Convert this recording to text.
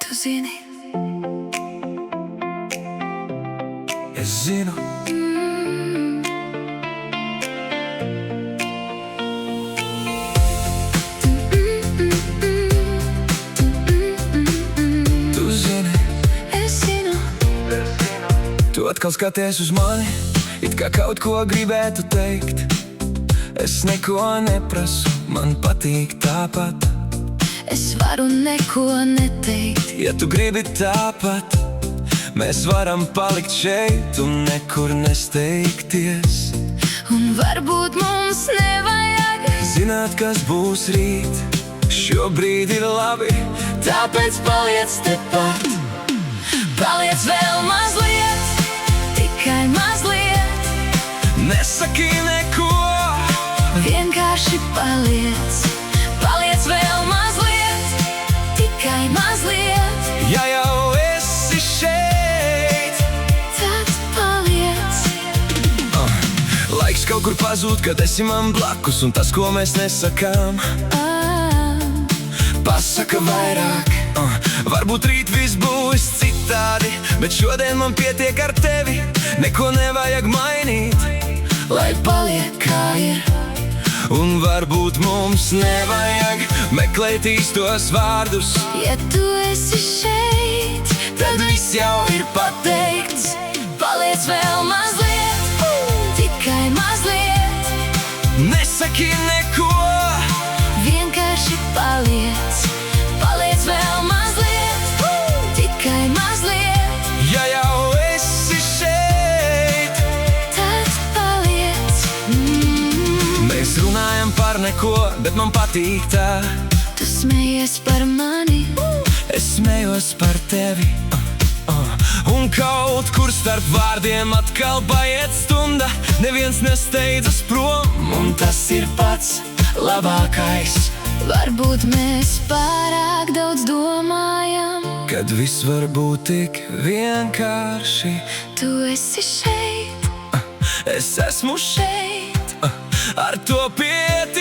Tu zini, es zinu, tu zini, es zinu. tu atkal skaties uz mani, it kā kaut ko gribētu teikt. Es neko neprasu, man patīk tāpat. Es varu neko neteikt. Ja tu gribi tāpat, mēs varam palikt šeit un nekur nesteigties. Un varbūt mums nevajag Zināt, kas būs rīt, šobrīd ir labi, tāpēc paliec tepat. paliec vēl mazliet, tikai mazliet. Nesaki neko, Vienkārši paliec, paliec vēl mazliet, tikai mazliet. ja jau esi šeit. Tad paliec. Laiks kaut kur pazūd, kad esi man blakus, un tas, ko mēs nesakām, pasaka vairāk. Varbūt rīt viss būs citādi, bet šodien man pietiek ar tevi. Neko nevajag mainīt, Lai paliek kā ir. un varbūt mums nevajag meklēt īstos vārdus. Ja tu esi šeit, Tad viss jau ir pateikts. paliec vēl mazliet, tikai mazliet. Nesaki neko, Vienkārši paliec, paliec vēl mazliet, tikai mazliet. ja jau esi šeit. Tad paliec. Mēs runājam par neko, bet man patīk tā. Tu smejies par mani, Es smējos par tevi. Un kaut kur starp vārdiem atkal paiet stunda. Neviens nesteidzas prom, un tas ir pats labākais. varbūt mēs pārāk daudz domājam. Kad viss var būt tik vienkārši. Tu esi šeit, Es esmu šeit, ar to pietiek.